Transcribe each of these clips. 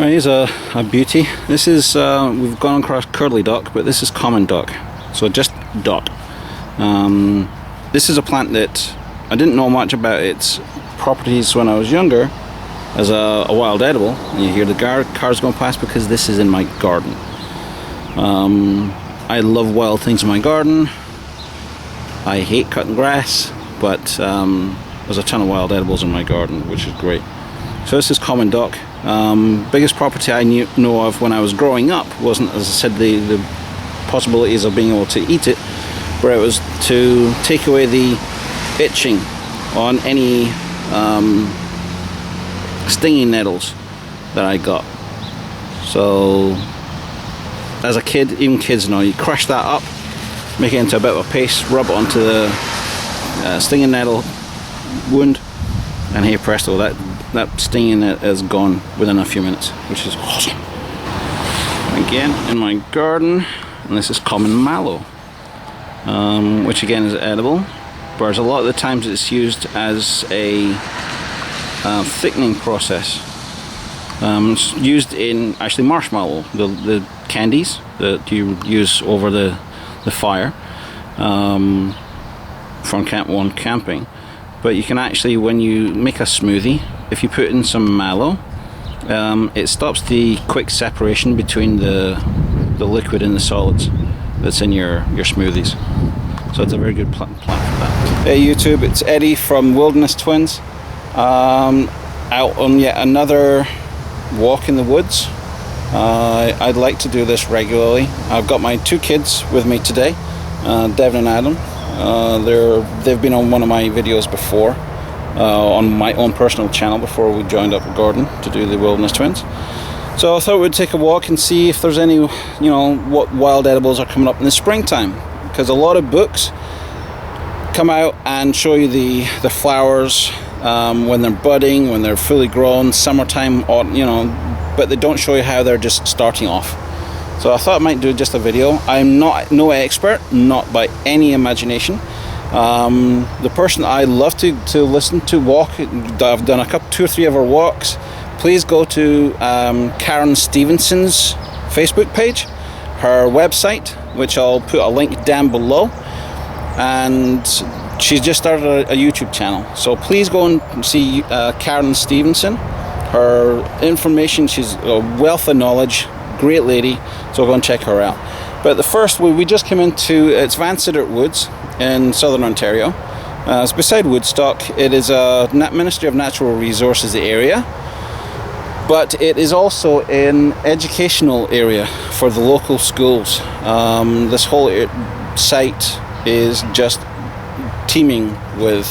Right, here's a beauty. This is, we've gone across curly dock, but this is common dock. So just dock. This is a plant that I didn't know much about its properties when I was younger as a wild edible. And you hear the cars going past because this is in my garden. I love wild things in my garden. I hate cutting grass, but there's a ton of wild edibles in my garden, which is great. So this is common dock. Biggest property I know of when I was growing up wasn't, as I said, the possibilities of being able to eat it, but it was to take away the itching on any stinging nettles that I got. So as a kid, even kids know, you crush that up, make it into a bit of a paste, rub it onto the stinging nettle wound, and here presto, that stinging is gone within a few minutes, which is awesome. Again, in my garden, and this is common mallow, which again is edible, whereas a lot of the times it's used as a thickening process. It's used in actually marshmallow, the candies that you use over the fire from camping. But you can actually, when you make a smoothie, if you put in some mallow, it stops the quick separation between the liquid and the solids that's in your smoothies. So it's a very good plant for that. Hey YouTube, it's Eddie from Wilderness Twins, out on yet another walk in the woods. I'd like to do this regularly. I've got my two kids with me today, Devin and Adam. They've been on one of my videos before, on my own personal channel before we joined up with Gordon to do the Wilderness Twins. So I thought we'd take a walk and see if there's any, what wild edibles are coming up in the springtime, because a lot of books come out and show you the flowers when they're budding, when they're fully grown, summertime, but they don't show you how they're just starting off. So I thought I might do just a video. I'm no expert, not by any imagination. The person I love to listen to walk, I've done two or three of her walks. Please go to Karen Stevenson's Facebook page, her website, which I'll put a link down below, and she's just started a YouTube channel. So please go and see Karen Stevenson. Her information, she's a wealth of knowledge, great lady, so go and check her out. But the first, we just came into, it's Vancouver Woods in southern Ontario. It's beside Woodstock. It is a Ministry of Natural Resources area, but it is also an educational area for the local schools. This whole site is just teeming with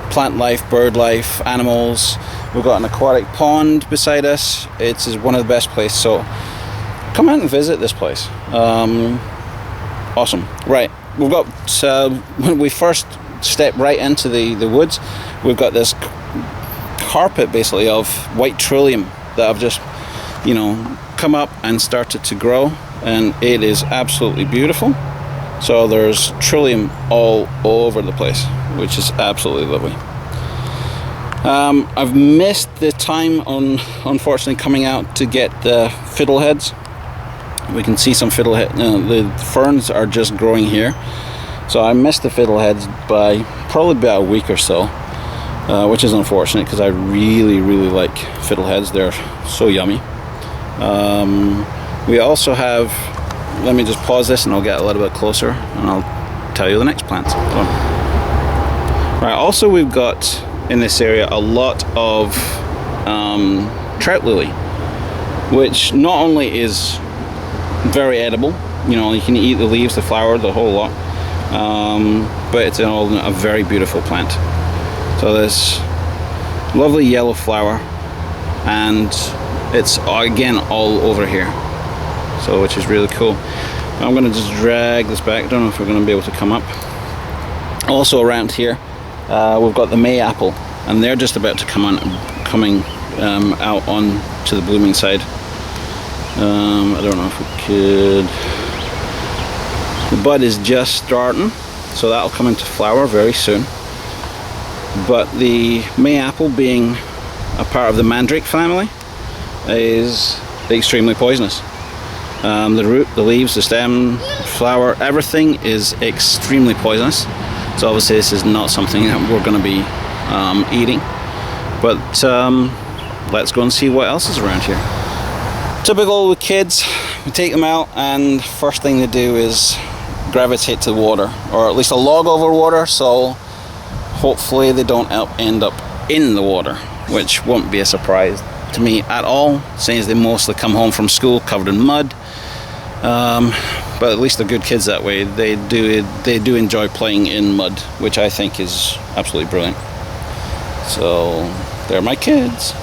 plant life, bird life, animals. We've got an aquatic pond beside us. It's one of the best places, so come out and visit this place. Awesome. Right, we've got, when we first step right into the woods, we've got this carpet basically of white trillium that I've just, come up and started to grow, and it is absolutely beautiful. So there's trillium all over the place, which is absolutely lovely. I've missed the time on, unfortunately, coming out to get the fiddleheads. We can see some fiddlehead. The ferns are just growing here, so I missed the fiddleheads by probably about a week or so, which is unfortunate because I really like fiddleheads. They're so yummy. We also have, let me just pause this and I'll get a little bit closer and I'll tell you the next plants. Right, also we've got in this area a lot of Trout Lily, which not only is very edible, you can eat the leaves, the flower, the whole lot, but it's a very beautiful plant. So this lovely yellow flower, and it's again all over here, so which is really cool. I'm going to just drag this back. I don't know if we're going to be able to come up. Also around here we've got the May apple, and they're just about to coming out on to the blooming side. I don't know if we could. The bud is just starting, so that'll come into flower very soon. But the May apple, being a part of the mandrake family, is extremely poisonous. The root, the leaves, the stem, flower, everything is extremely poisonous. So obviously this is not something that we're going to be eating. But let's go and see what else is around here. Typical with kids, we take them out and first thing they do is gravitate to the water, or at least a log over water, so hopefully they don't end up in the water, which won't be a surprise to me at all, since they mostly come home from school covered in mud. But at least they're good kids that way. They do enjoy playing in mud, which I think is absolutely brilliant. So they're my kids.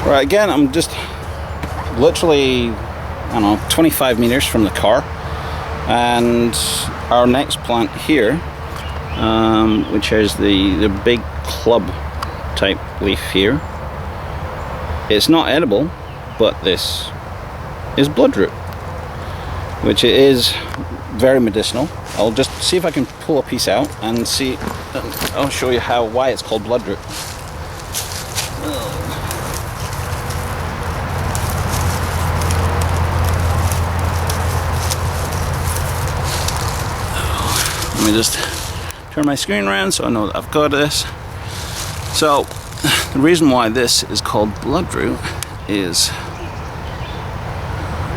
Right, again, I'm just literally, I don't know, 25 meters from the car, and our next plant here, which is the big club type leaf here. It's not edible, but this is bloodroot, which it is very medicinal. I'll just see if I can pull a piece out and see. I'll show you why it's called bloodroot. Let me just turn my screen around so I know that I've got this. So the reason why this is called bloodroot is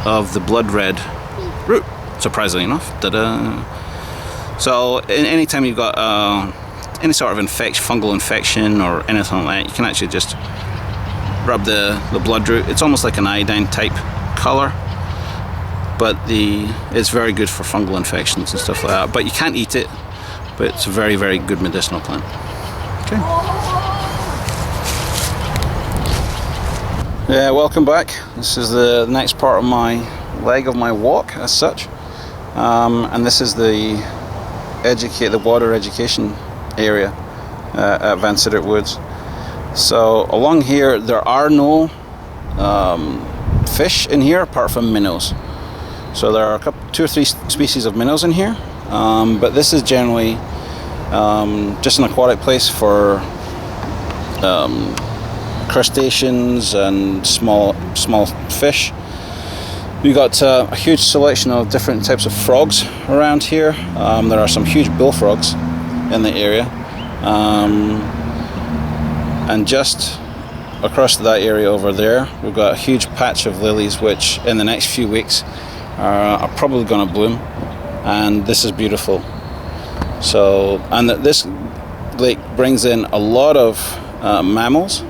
of the blood red root, surprisingly enough. So anytime you've got any sort of fungal infection or anything like that, you can actually just rub the bloodroot. It's almost like an iodine type color, but it's very good for fungal infections and stuff like that. But you can't eat it, but it's a very, very good medicinal plant. Okay. Yeah, welcome back. This is the next part of my leg of my walk as such. And this is the water education area at Van Sittert Woods. So along here there are no fish in here apart from minnows. So there are 2 or 3 species of minnows in here, but this is generally just an aquatic place for crustaceans and small fish. We've got a huge selection of different types of frogs around here. There are some huge bullfrogs in the area, and just across that area over there we've got a huge patch of lilies, which in the next few weeks are probably going to bloom, and this is beautiful. So, and this lake brings in a lot of mammals.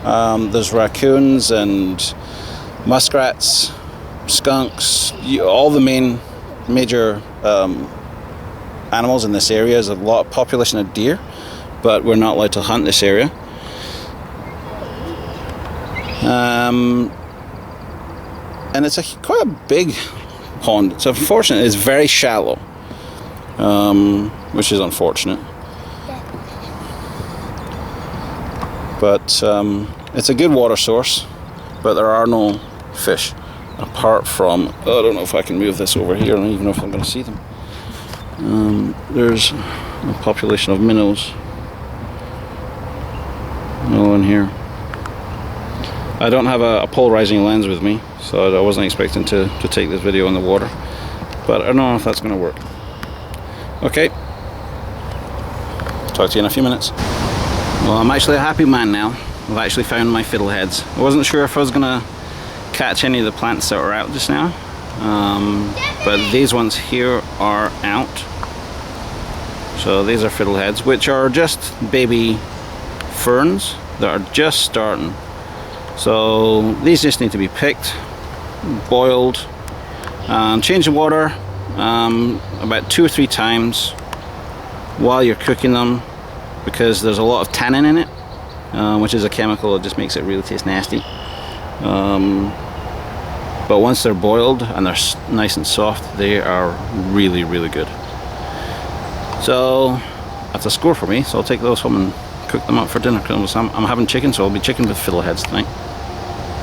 There's raccoons and muskrats, skunks, all the major animals in this area. There's a lot of population of deer, but we're not allowed to hunt this area. And it's quite a big pond. It's unfortunate, it's very shallow, which is unfortunate. But it's a good water source, but there are no fish apart from, I don't know if I can move this over here, I don't even know if I'm going to see them. There's a population of minnows all in here. I don't have a polarizing lens with me, so I wasn't expecting to take this video in the water, but I don't know if that's going to work. Okay, talk to you in a few minutes. Well, I'm actually a happy man now. I've actually found my fiddleheads. I wasn't sure if I was going to catch any of the plants that were out just now, but these ones here are out. So these are fiddleheads, which are just baby ferns that are just starting. So these just need to be picked, boiled, change the water about 2 or 3 times while you're cooking them, because there's a lot of tannin in it, which is a chemical that just makes it really taste nasty. But once they're boiled and they're nice and soft, they are really, really good. So that's a score for me, so I'll take those home and cook them up for dinner. I'm having chicken, so I'll be chicken with fiddleheads tonight.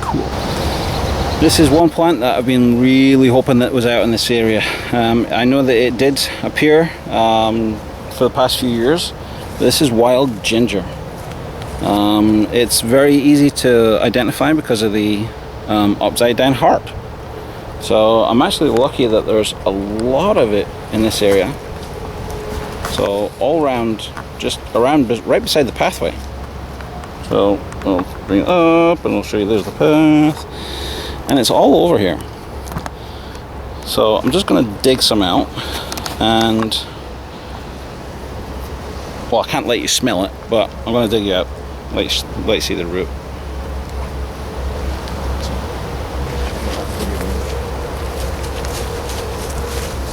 Cool. This is one plant that I've been really hoping that was out in this area. I know that it did appear for the past few years. This is wild ginger. It's very easy to identify because of the upside down heart. So I'm actually lucky that there's a lot of it in this area. So all around, just around, right beside the pathway. So I'll bring it up and I'll show you there's the path. And it's all over here. So I'm just going to dig some out. And, well, I can't let you smell it, but I'm going to dig you out. Let you see the root.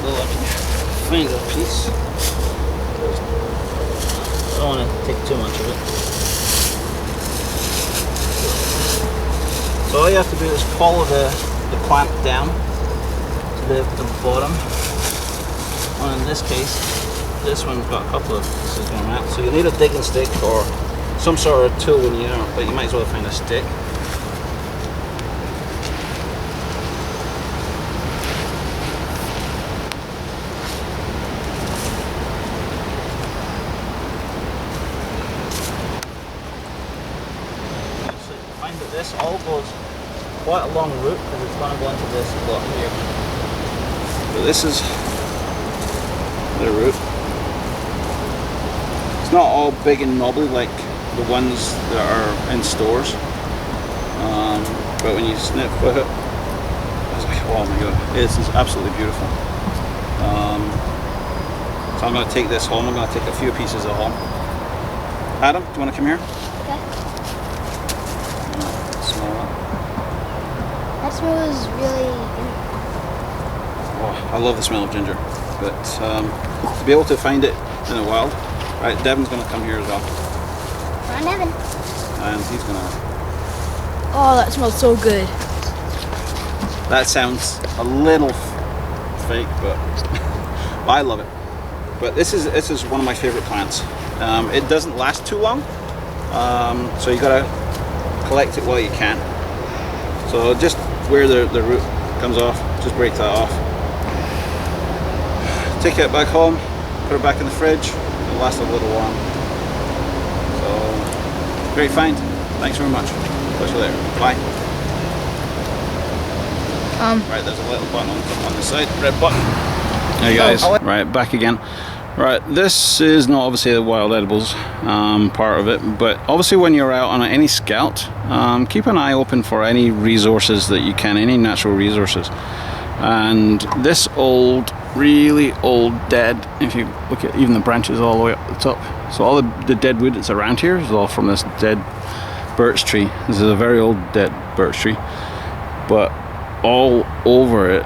So I can find a piece. I don't want to take too much of it. So all you have to do is follow the plant down to the bottom. And in this case, this one's got a couple of pieces going out. So you need a digging stick or some sort of tool when you don't, but you might as well find a stick. So you find that this all goes quite a long route because it's going to go into this block here. So this is the root. It's not all big and knobbly like the ones that are in stores, but when you snip with it, I was like, oh my god, this is absolutely beautiful. So I'm going to take this home. I'm going to take a few pieces of home. Adam, do you want to come here? Okay. Smell that. That smells really good. Oh, I love the smell of ginger, but to be able to find it in the wild. Right, Devin's going to come here as well. Come on, Devin. And he's going to... Oh, that smells so good. That sounds a little fake, but I love it. But this is one of my favorite plants. It doesn't last too long, so you got to collect it while you can. So just where the root comes off, just break that off. Take it back home, put it back in the fridge. It'll last a little while. So great find. Thanks very much. Catch you later. Bye. Right, there's a little button on the side, red button. Hey guys, right, back again. Right, this is not obviously the wild edibles part of it, but obviously when you're out on any scout, keep an eye open for any resources that you can, any natural resources. And this old, really old dead, if you look at even the branches all the way up the top, so all the dead wood that's around here is all from this dead birch tree. This is a very old dead birch tree, but all over it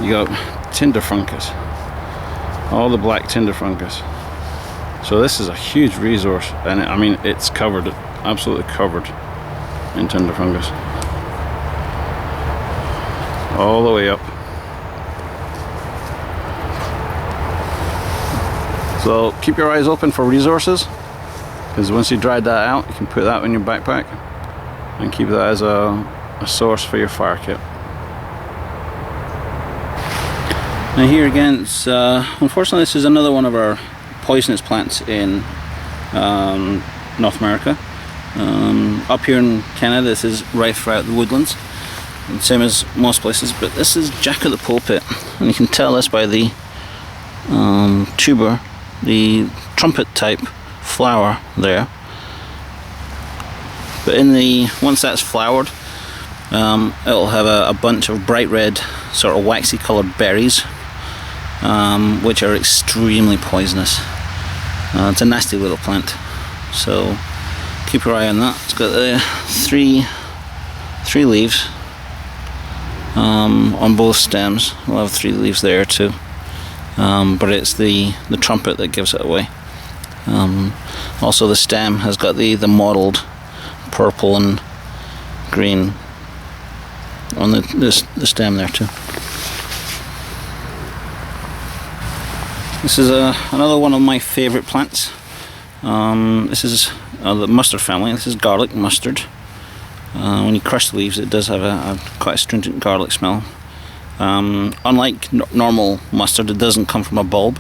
you got tinder fungus, all the black tinder fungus. So this is a huge resource, and I mean it's covered, absolutely covered in tinder fungus all the way up. So keep your eyes open for resources, because once you dried that out, you can put that in your backpack and keep that as a source for your fire kit. Now here again, it's, unfortunately this is another one of our poisonous plants in North America. Up here in Canada this is rife throughout the woodlands, and same as most places, but this is Jack of the Pulpit, and you can tell this by the tuber, the trumpet type flower there. But in the, once that's flowered, it'll have a bunch of bright red, sort of waxy coloured berries, which are extremely poisonous. It's a nasty little plant, so keep your eye on that. It's got three leaves on both stems. We'll have 3 leaves there too, but it's the trumpet that gives it away. Also the stem has got the mottled purple and green on the stem there too. This is another one of my favourite plants. This is the mustard family. This is garlic mustard. When you crush the leaves, it does have a quite astringent garlic smell. Unlike normal mustard, it doesn't come from a bulb.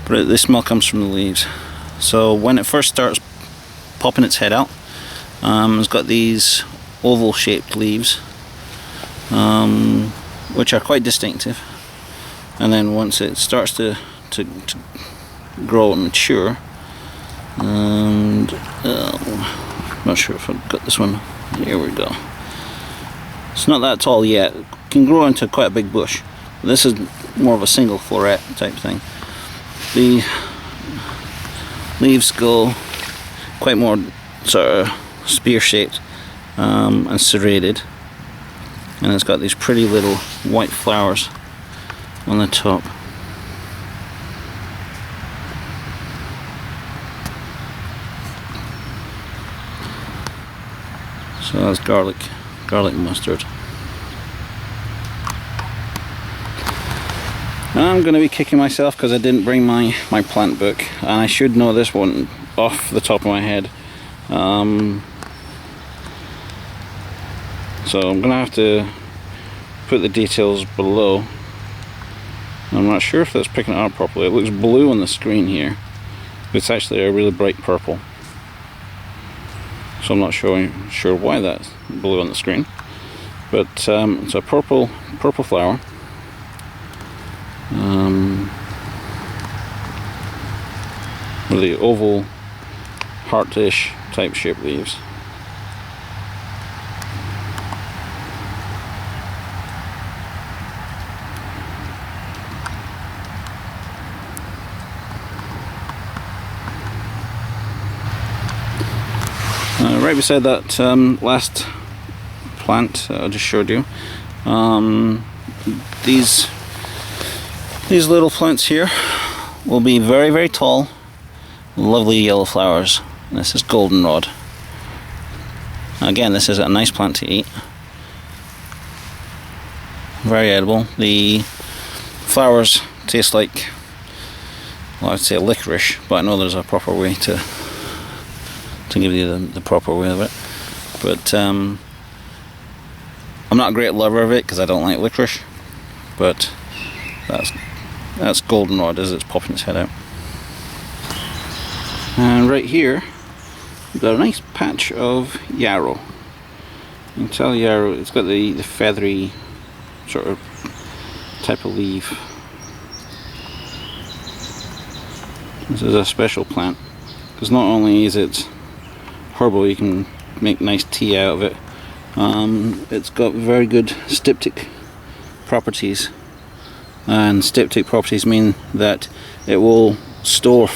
but the smell comes from the leaves. So when it first starts popping its head out, it's got these oval shaped leaves, which are quite distinctive, and then once it starts to grow and mature, and not sure if I've got this one, here we go. It's not that tall yet, it can grow into quite a big bush. This is more of a single floret type thing. The leaves go quite more sort of spear shaped and serrated, and it's got these pretty little white flowers on the top. So that's garlic mustard. I'm going to be kicking myself because I didn't bring my plant book, and I should know this one off the top of my head. So I'm going to have to put the details below. I'm not sure if that's picking it up properly. It looks blue on the screen here. It's actually a really bright purple. So I'm not sure why that's blue on the screen. But it's a purple flower. With the oval, heartish type shaped leaves. Right beside that last plant I just showed you, these little plants here will be very, very tall, lovely yellow flowers. This is Goldenrod. Again, this is a nice plant to eat, very edible. The flowers taste like, well, I'd say licorice, but I know there's a proper way to give you the proper way of it. But I'm not a great lover of it because I don't like licorice, but that's Goldenrod as it's popping its head out. And right here we've got a nice patch of Yarrow. You can tell Yarrow, it's got the feathery sort of type of leaf. This is a special plant because not only is it herbal, you can make nice tea out of it. It's got very good styptic properties, and styptic properties mean that it will stem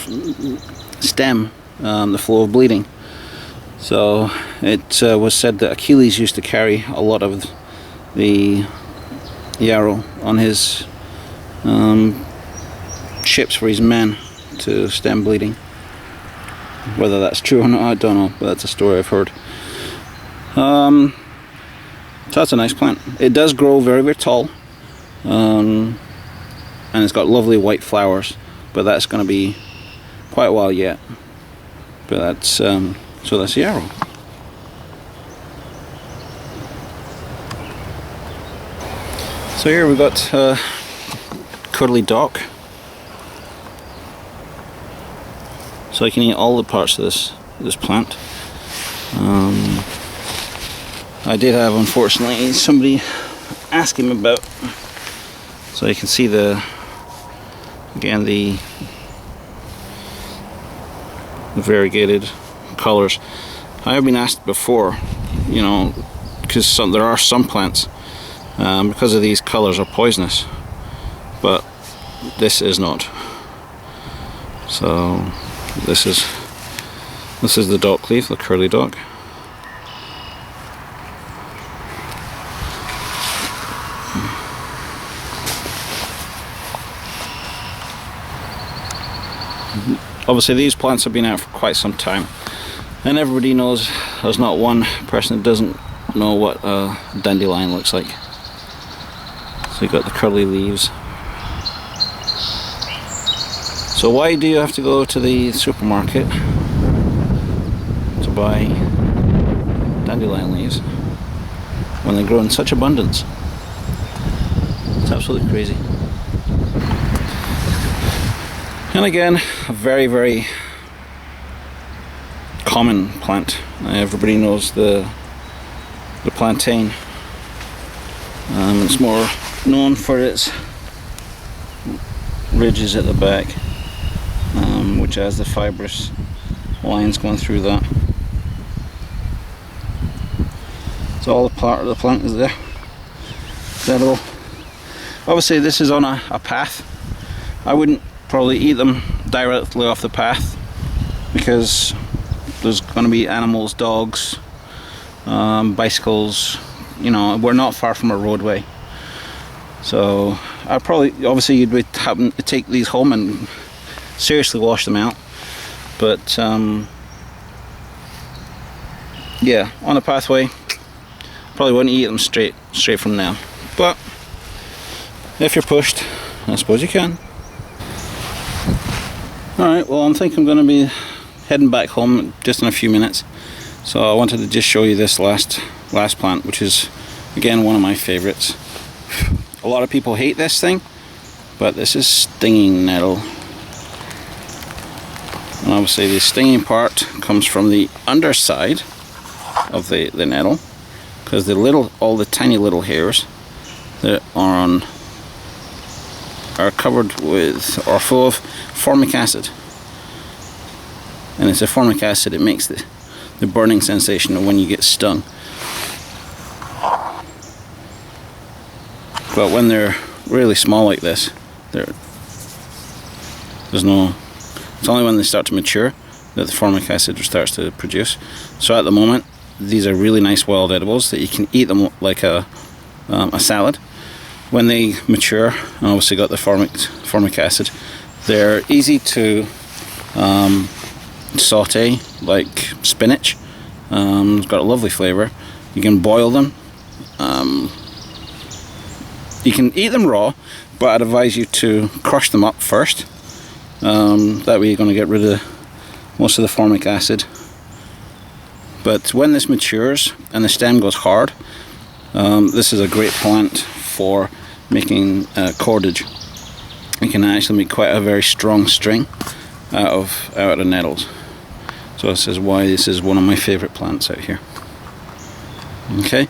the flow of bleeding. So it was said that Achilles used to carry a lot of the yarrow on his ships for his men to stem bleeding. Whether that's true or not, I don't know, but that's a story I've heard. So that's a nice plant. It does grow very, very tall, and it's got lovely white flowers, but that's going to be quite a while yet. But that's so that's Yarrow. So here we've got curly dock. So I can eat all the parts of this plant. I did have, unfortunately, somebody ask him about. So you can see the variegated colours. I have been asked before, you know, because there are some plants because of these colours are poisonous, but this is not. So this is the dock leaf, the curly dock. Obviously these plants have been out for quite some time, and everybody knows, there's not one person that doesn't know what a dandelion looks like. So you've got the curly leaves. So why do you have to go to the supermarket to buy dandelion leaves when they grow in such abundance? It's absolutely crazy. And again, a very, very common plant. Everybody knows the plantain. It's more known for its ridges at the back, which has the fibrous lines going through that. So all the part of the plant is there. Edible. Obviously this is on a path. I wouldn't probably eat them directly off the path because there's going to be animals, dogs, bicycles, you know, we're not far from a roadway. So I probably, obviously you'd be having to take these home and seriously wash them out. But yeah, on the pathway, probably wouldn't eat them straight from now. But if you're pushed, I suppose you can. Alright, well I think I'm going to be heading back home just in a few minutes. So I wanted to just show you this last plant, which is again one of my favorites. A lot of people hate this thing, but this is stinging nettle. And obviously the stinging part comes from the underside of the nettle, because all the tiny little hairs that are covered with or full of formic acid, and it's a formic acid that makes the burning sensation of when you get stung. But when they're really small like this, it's only when they start to mature that the formic acid starts to produce. So at the moment, these are really nice wild edibles that you can eat them like a salad. When they mature, and obviously got the formic acid, they're easy to saute like spinach. It's got a lovely flavour. You can boil them. You can eat them raw, but I'd advise you to crush them up first. That way you're going to get rid of most of the formic acid. But when this matures and the stem goes hard, this is a great plant for making cordage. You can actually make quite a very strong string out of nettles. So this is why this is one of my favourite plants out here. Okay,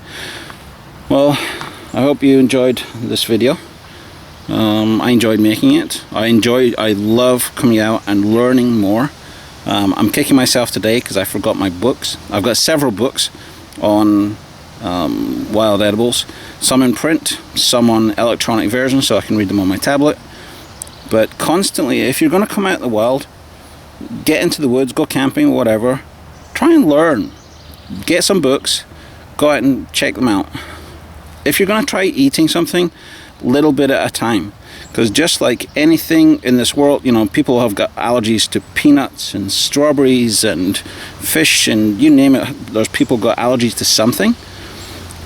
well, I hope you enjoyed this video. I enjoyed making it. I love coming out and learning more. I'm kicking myself today because I forgot my books. I've got several books on wild edibles, some in print, some on electronic version so I can read them on my tablet. But constantly, if you're going to come out in the wild, get into the woods, go camping, whatever, try and learn. Get some books, go out and check them out. If you're going to try eating something, little bit at a time, because just like anything in this world, you know, people have got allergies to peanuts and strawberries and fish and you name it. There's people got allergies to something.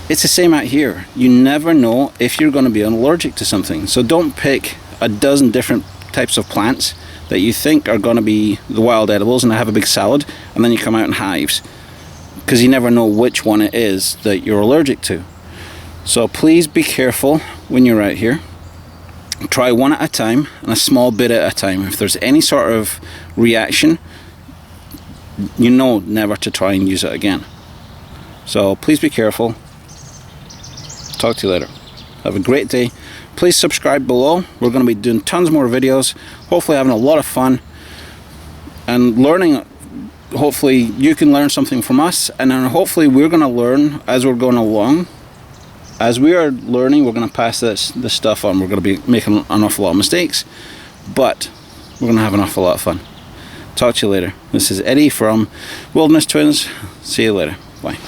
It's the same out here. You never know if you're going to be allergic to something. So don't pick a dozen different types of plants that you think are going to be the wild edibles and have a big salad, and then you come out in hives, because you never know which one it is that you're allergic to. So please be careful when you're out here. Try one at a time and a small bit at a time. If there's any sort of reaction, you know never to try and use it again. So please be careful. Talk to you later. Have a great day. Please subscribe below. We're going to be doing tons more videos. Hopefully having a lot of fun and learning. Hopefully you can learn something from us, and then hopefully we're going to learn as we're going along. As we are learning, we're going to pass this stuff on. We're going to be making an awful lot of mistakes, but we're going to have an awful lot of fun. Talk to you later. This is Eddie from Wilderness Twins. See you later. Bye.